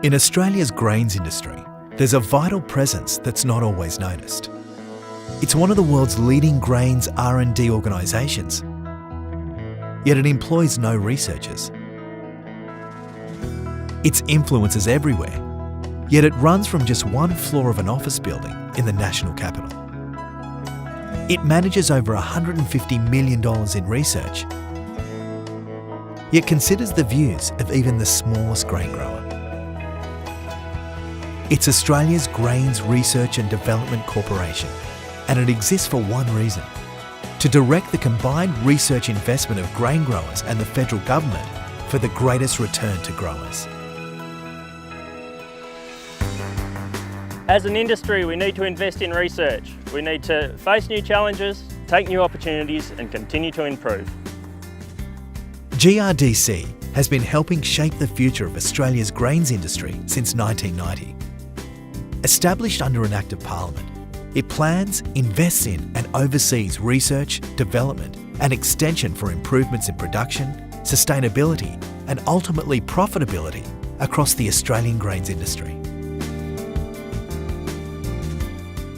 In Australia's grains industry, there's a vital presence that's not always noticed. It's one of the world's leading grains R&D organisations, yet it employs no researchers. Its influence is everywhere, yet it runs from just one floor of an office building in the national capital. It manages over $150 million in research, yet considers the views of even the smallest grain grower. It's Australia's Grains Research and Development Corporation, and it exists for one reason: to direct the combined research investment of grain growers and the federal government for the greatest return to growers. As an industry, we need to invest in research. We need to face new challenges, take new opportunities and continue to improve. GRDC has been helping shape the future of Australia's grains industry since 1990. Established under an Act of Parliament, it plans, invests in and oversees research, development and extension for improvements in production, sustainability and ultimately profitability across the Australian grains industry.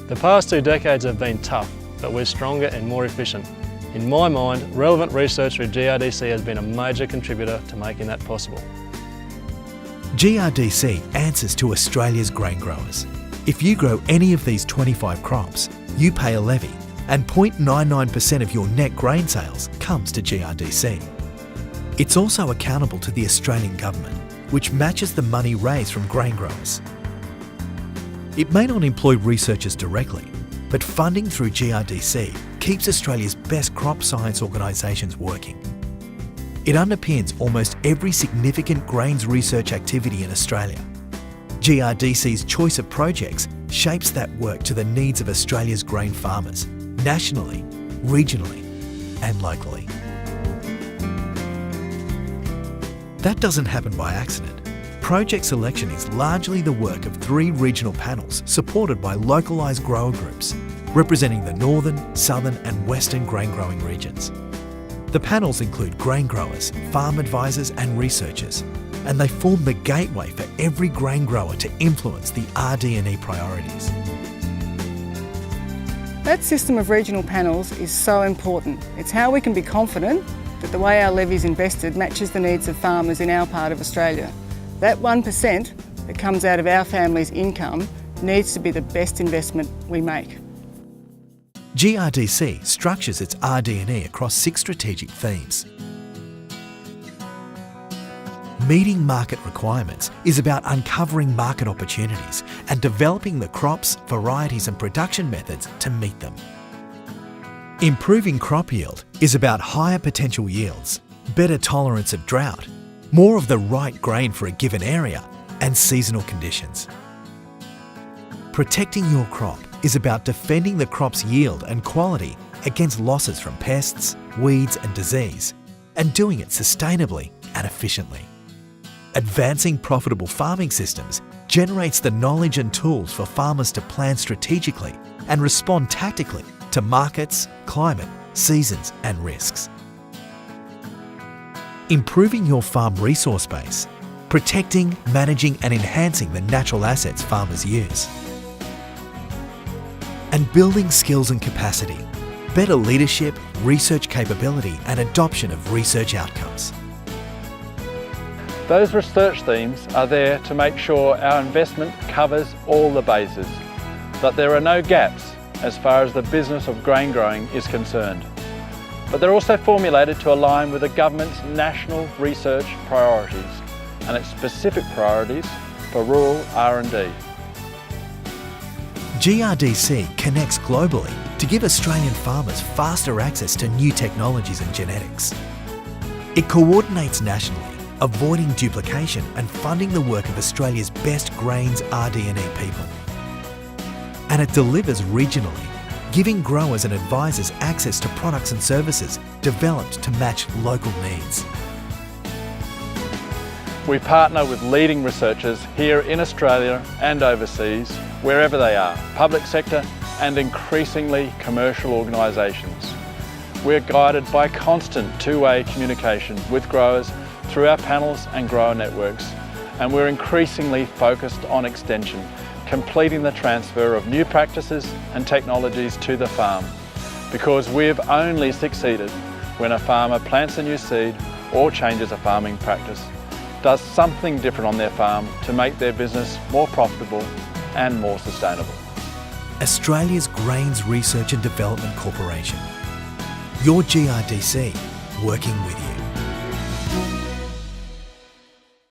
The past 2 decades have been tough, but we're stronger and more efficient. In my mind, relevant research through GRDC has been a major contributor to making that possible. GRDC answers to Australia's grain growers. If you grow any of these 25 crops, you pay a levy, and 0.99% of your net grain sales comes to GRDC. It's also accountable to the Australian government, which matches the money raised from grain growers. It may not employ researchers directly, but funding through GRDC keeps Australia's best crop science organisations working. It underpins almost every significant grains research activity in Australia. GRDC's choice of projects shapes that work to the needs of Australia's grain farmers, nationally, regionally and locally. That doesn't happen by accident. Project selection is largely the work of 3 regional panels supported by localised grower groups, representing the northern, southern and western grain growing regions. The panels include grain growers, farm advisors and researchers, and they form the gateway for every grain grower to influence the RD&E priorities. That system of regional panels is so important. It's how we can be confident that the way our levy is invested matches the needs of farmers in our part of Australia. That 1% that comes out of our family's income needs to be the best investment we make. GRDC structures its RD&E across 6 strategic themes. Meeting market requirements is about uncovering market opportunities and developing the crops, varieties and production methods to meet them. Improving crop yield is about higher potential yields, better tolerance of drought, more of the right grain for a given area and seasonal conditions. Protecting your crop is about defending the crop's yield and quality against losses from pests, weeds and disease, and doing it sustainably and efficiently. Advancing profitable farming systems generates the knowledge and tools for farmers to plan strategically and respond tactically to markets, climate, seasons and risks. Improving your farm resource base, protecting, managing and enhancing the natural assets farmers use. And building skills and capacity, better leadership, research capability and adoption of research outcomes. Those research themes are there to make sure our investment covers all the bases, that there are no gaps as far as the business of grain growing is concerned. But they're also formulated to align with the government's national research priorities and its specific priorities for rural R&D. GRDC connects globally to give Australian farmers faster access to new technologies and genetics. It coordinates nationally, avoiding duplication and funding the work of Australia's best grains RD&E people. And it delivers regionally, giving growers and advisors access to products and services developed to match local needs. We partner with leading researchers here in Australia and overseas, wherever they are, public sector and increasingly commercial organisations. We're guided by constant two-way communication with growers through our panels and grower networks, and we're increasingly focused on extension, completing the transfer of new practices and technologies to the farm, because we've only succeeded when a farmer plants a new seed or changes a farming practice, does something different on their farm to make their business more profitable and more sustainable. Australia's Grains Research and Development Corporation. Your GRDC, working with you.